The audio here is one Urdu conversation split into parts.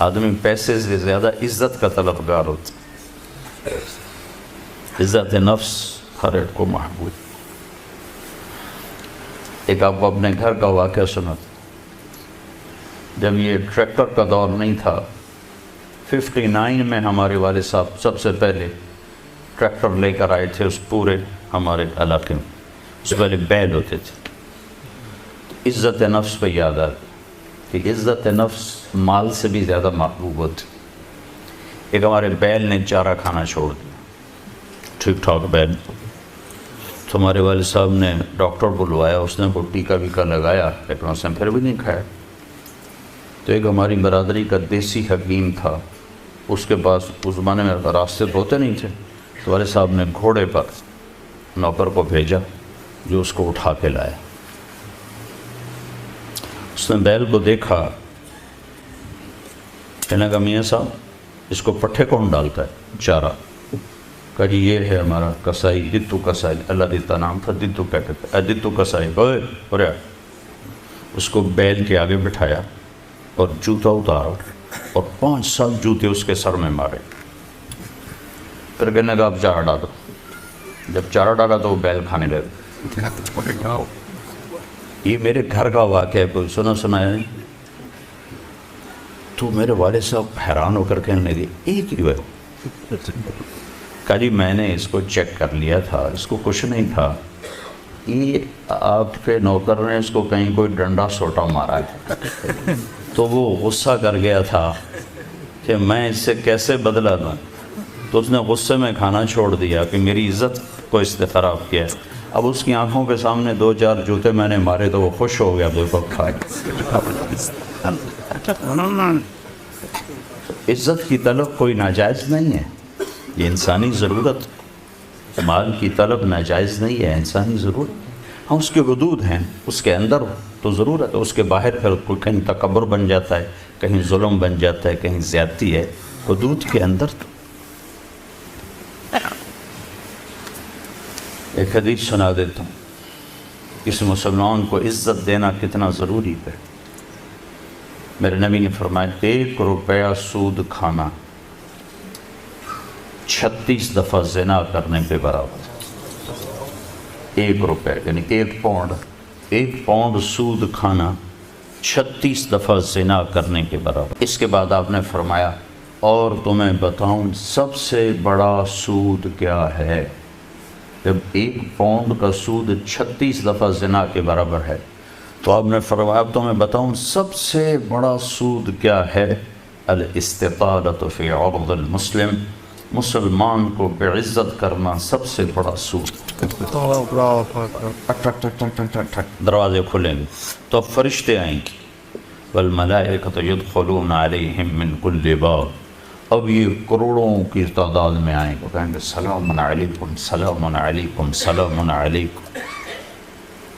آدمی پیسے سے زیادہ عزت کا طلبگار ہوتا ہے، عزت نفس ہر ایک کو محبوب۔ ایک آپ کو اپنے گھر کا واقعہ سنا، جب یہ ٹریکٹر کا دور نہیں تھا، 59 میں ہمارے والد صاحب سب سے پہلے ٹریکٹر لے کر آئے تھے اس پورے ہمارے علاقے میں۔ اس سے پہلے بیل ہوتے تھے، تو عزت نفس پہ یاد آتی کہ عزت نفس مال سے بھی زیادہ محبوب ہوتی۔ ایک ہمارے بیل نے چارہ کھانا چھوڑ دیا، ٹھیک ٹھاک بیل، تو ہمارے والد صاحب نے ڈاکٹر بلوایا، اس نے وہ ٹیکا ویکا لگایا، لیکن اس نے پھر بھی نہیں کھایا۔ تو ایک ہماری برادری کا دیسی حکیم تھا، اس کے پاس اس زمانے میں راستے ہوتے نہیں تھے، تو والد صاحب نے گھوڑے پر نوکر کو بھیجا جو اس کو اٹھا کے لایا۔ اس نے بیل کو دیکھا، کہنے لگا میاں صاحب اس کو پٹھے کون ڈالتا ہے چارہ؟ کہا جی یہ ہے ہمارا کسائی، دتو کسائی، اللہ دیتا نام تھا، دتو کہتے تھے، دتو کسائی بولے۔ اس کو بیل کے آگے بٹھایا اور جوتا اتارا اور 5 سال جوتے اس کے سر میں مارے۔ پھر کہنے لگا اب چارہ ڈالو۔ جب چارہ ڈالا تو وہ بیل کھانے لگا۔ یہ میرے گھر کا واقعہ ہے، کوئی سنایا نہیں؟ تو میرے والد صاحب حیران ہو کر کہنے لگے ایک ہی ہے؟ کہا جی میں نے اس کو چیک کر لیا تھا، اس کو کچھ نہیں تھا، یہ آپ کے نوکر نے اس کو کہیں کوئی ڈنڈا سوٹا مارا ہے، تو وہ غصہ کر گیا تھا کہ میں اس سے کیسے بدلہ دوں، تو اس نے غصے میں کھانا چھوڑ دیا کہ میری عزت کو اس نے خراب کیا۔ اب اس کی آنکھوں کے سامنے 2-4 جوتے میں نے مارے تو وہ خوش ہو گیا، بالکل کھائے۔ عزت کی طلب کوئی ناجائز نہیں ہے، یہ انسانی ضرورت، مال کی طلب ناجائز نہیں ہے، انسانی ضرورت۔ ہاں اس کے حدود ہیں، اس کے اندر تو ضرورت ہے، اس کے باہر پھر کہیں تکبر بن جاتا ہے، کہیں ظلم بن جاتا ہے، کہیں زیادتی ہے، حدود کے اندر تو۔ ایک حدیث سنا دیتا ہوں، اس مسلمان کو عزت دینا کتنا ضروری ہے۔ میرے نبی نے فرمایا 1 روپیہ سود کھانا 36 دفعہ زنا کرنے کے برابر۔ 1 روپیہ یعنی 1 پاؤنڈ سود کھانا 36 دفعہ زنا کرنے کے برابر۔ اس کے بعد آپ نے فرمایا اور تمہیں بتاؤں سب سے بڑا سود کیا ہے؟ جب 1 پاؤنڈ کا سود 36 دفعہ زنا کے برابر ہے تو آپ نے فرمایا اب تمہیں بتاؤں سب سے بڑا سود کیا ہے؟ الاستطالۃ فی عرض المسلم، مسلمان کو بعزت کرنا سب سے بڑا سود۔ دروازے کھلیں گے تو اب فرشتے آئیں گے، والملائکۃ یدخلون علیہم من کل باب، اب یہ کروڑوں کی تعداد میں آئیں گے، کہیں گے سلام علیکم سلام علیکم سلام علیکم۔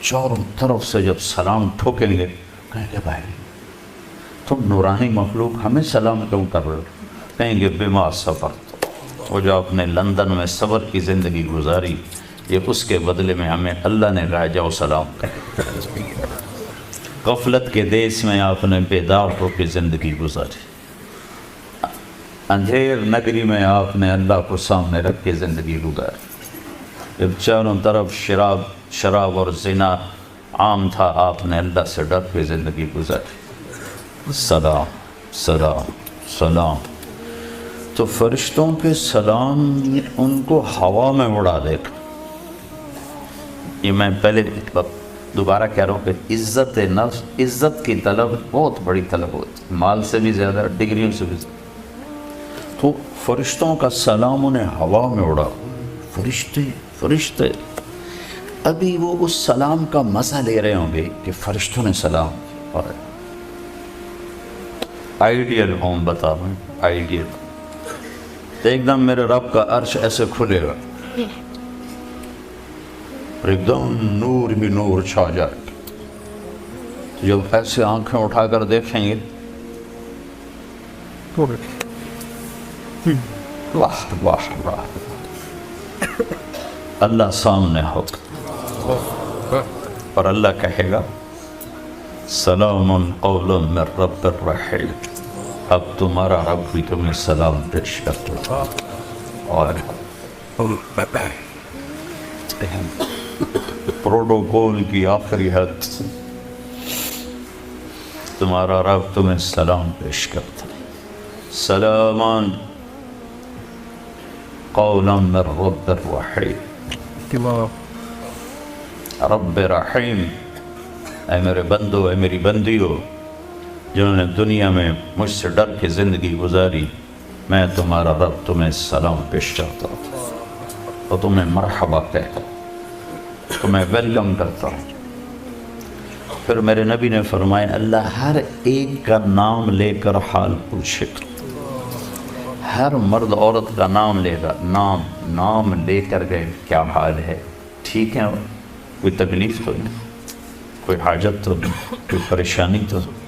چاروں طرف سے جب سلام ٹھوکیں گے کہیں گے بھائی تم نورانی مخلوق ہمیں سلام کیوں کر رہے ہو؟ کہیں گے بما صبرت، وہ جو آپ نے لندن میں صبر کی زندگی گزاری، یہ اس کے بدلے میں ہمیں اللہ نے کہا جاؤ سلام کر۔ غفلت کے دیس میں آپ نے بیدار ہو کے زندگی گزاری، اندھیر نگری میں آپ نے اللہ کو سامنے رکھ کے زندگی گزاری، جب چاروں طرف شراب اور زنا عام تھا آپ نے اللہ سے ڈر کے زندگی گزاری۔ سلام سلام سلام، تو فرشتوں کے سلام ان کو ہوا میں اڑا دے گا۔ یہ میں پہلے دوبارہ کہہ رہا ہوں کہ عزت نفس، عزت کی طلب بہت بڑی طلب ہوتی ہے، مال سے بھی زیادہ، ڈگریوں سے بھی زیادہ۔ تو فرشتوں کا سلام انہیں ہوا میں اڑا، فرشتے ابھی وہ اس سلام کا مزہ لے رہے ہوں گے کہ فرشتوں نے سلام، اور آئیڈیل ہوم بتا رہا ہوں، آئیڈیل ایک دم میرے رب کا عرش ایسے کھلے گا اور ایک دم نور بھی نور چھا جائے گا، جب ایسے آنکھیں اٹھا کر دیکھیں گے واہ واہ واہ، اللہ سامنے ہوگا اور اللہ کہے گا سلام قول من رب الرحیم، اب تمہارا رب بھی تمہیں سلام پیش کرتا ہے. اور پروٹوکول کی آخری حد، تمہارا رب تمہیں سلام پیش کرتا ہے. سلامان قولا من رب الرحیم. رب رحیم، اے میرے بندو، اے میری بندیو جنہوں نے دنیا میں مجھ سے ڈر کے زندگی گزاری، میں تمہارا رب تمہیں سلام پیش کرتا ہوں اور تمہیں مرحبا کہتا ہوں، تمہیں ویلکم کرتا ہوں. پھر میرے نبی نے فرمایا اللہ ہر ایک کا نام لے کر حال پوچھے گا. ہر مرد عورت کا نام لے گا، نام لے کر گئے، کیا حال ہے، ٹھیک ہے، کوئی تکلیف تو نہیں، کوئی حاجت تو نہیں، کوئی پریشانی تو نہیں.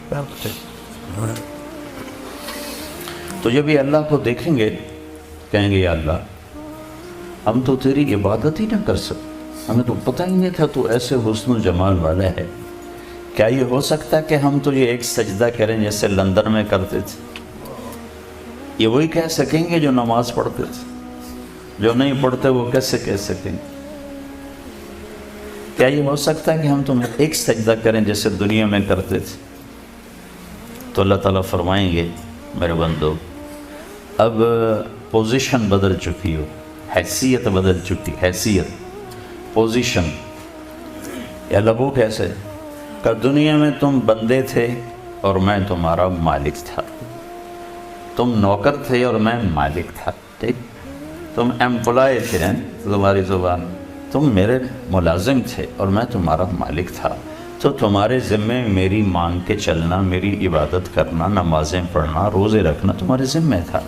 تو جب یہ اللہ کو دیکھیں گے کہیں گے یا اللہ ہم تو تیری عبادت ہی نہ کر سکتے، ہمیں تو پتہ ہی نہیں تھا تو ایسے حسن و جمال والا ہے. کیا یہ ہو سکتا ہے کہ ہم تو یہ ایک سجدہ کریں جیسے لندن میں کرتے تھے؟ یہ وہی کہہ سکیں گے جو نماز پڑھتے تھے؟ جو نہیں پڑھتے وہ کیسے کہہ سکیں گے؟ کیا یہ ہو سکتا ہے کہ ہم تمہیں ایک سجدہ کریں جیسے دنیا میں کرتے تھے؟ تو اللہ تعالیٰ فرمائیں گے میرے بندو اب پوزیشن بدل چکی ہو، حیثیت بدل چکی، حیثیت، پوزیشن. یا لبو کیسے کہ دنیا میں تم بندے تھے اور میں تمہارا مالک تھا، تم نوکر تھے اور میں مالک تھا. ٹھیک، تم ایمپلائی تھے، تمہاری زبان، تم میرے ملازم تھے اور میں تمہارا مالک تھا. تو تمہارے ذمے میری مانگ کے چلنا، میری عبادت کرنا، نمازیں پڑھنا، روزے رکھنا تمہارے ذمے تھا.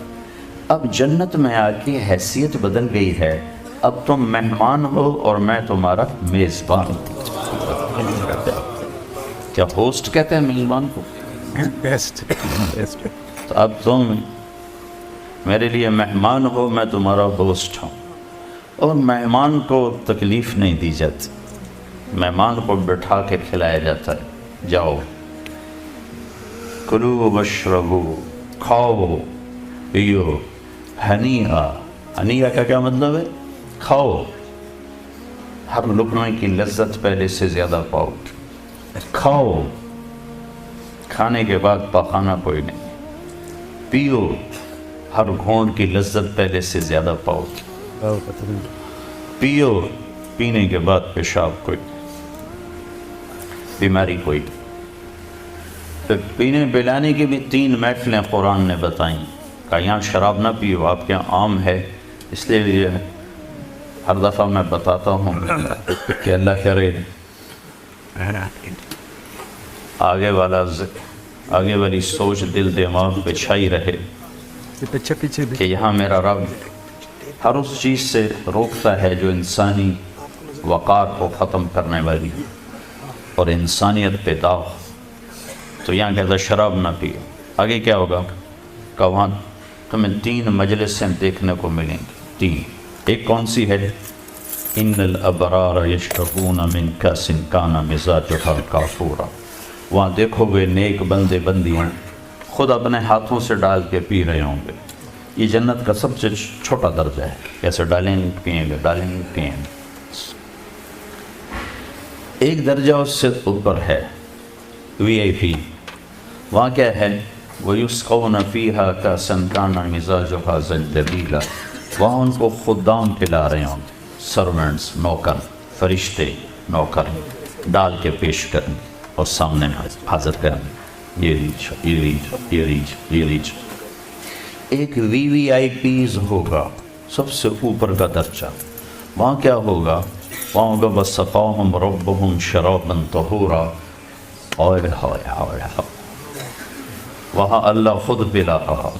اب جنت میں آ کے حیثیت بدل گئی ہے، اب تم مہمان ہو اور میں تمہارا میزبان ہوں. کیا ہوسٹ کہتے ہیں میزبان کو؟ تو اب تم میرے لیے مہمان ہو، میں تمہارا ہوسٹ ہوں. اور مہمان کو تکلیف نہیں دی جاتی، مہمان کو بٹھا کے کھلایا جاتا ہے. جاؤ کلو واشربو، کھاؤ پیو، ہنیہا. ہنیہا کا کیا مطلب ہے؟ کھاؤ، ہر لقمے کی لذت پہلے سے زیادہ پاؤ. کھاؤ، کھانے کے بعد پخانا کوئی نہیں. پیو، ہر گھونٹ کی لذت پہلے سے زیادہ پاؤ. پیو، پینے کے بعد پیشاب کوئی نہیں، بیماری کوئی نہیں. پھر پینے پلانے کی بھی 3 محفلیں قرآن نے بتائیں کہ یہاں شراب نہ پیو، آپ کے یہاں عام ہے. اس لیے ہر دفعہ میں بتاتا ہوں کہ اللہ کرے آگے والی سوچ دل دماغ پہ چھائی رہے کہ یہاں میرا رب ہر اس چیز سے روکتا ہے جو انسانی وقار کو ختم کرنے والی اور انسانیت پہ داغ. تو یہاں کہتا شراب نہ پیو. آگے کیا ہوگا کہ وہاں تمہیں 3 مجلسیں دیکھنے کو ملیں گی. 3. ایک کون سی ہے؟ ان الابرار یشربون من کاس کان مزاجها کافورا. وہاں دیکھو گے نیک بندے بندیاں خود اپنے ہاتھوں سے ڈال کے پی رہے ہوں گے. یہ جنت کا سب سے چھوٹا درجہ ہے. کیسے ڈالیں گے، پئیں گے، ڈالیں گے، پئیں گے. ایک درجہ اس سے اوپر ہے VIP. وہاں کیا ہے؟ وَيُسْقَوْنَ فِيهَا كَأْسًا كَانَ مِزَاجُهَا زَنْجَبِيلًا. وہاں ان کو خدام پلا رہے ہوں گے، سرونٹس، نوکر، فرشتے نوکر ڈال کے پیش کریں اور سامنے حاضر کریں. یہ لیج. ایک VVIPs ہوگا، سب سے اوپر کا درجہ. وہاں کیا ہوگا؟ وہاں ہوگا وَسَقَاهُمْ رَبُّهُمْ شَرَابًا طَهُورًا. وہاں اللہ خود پلا رہا.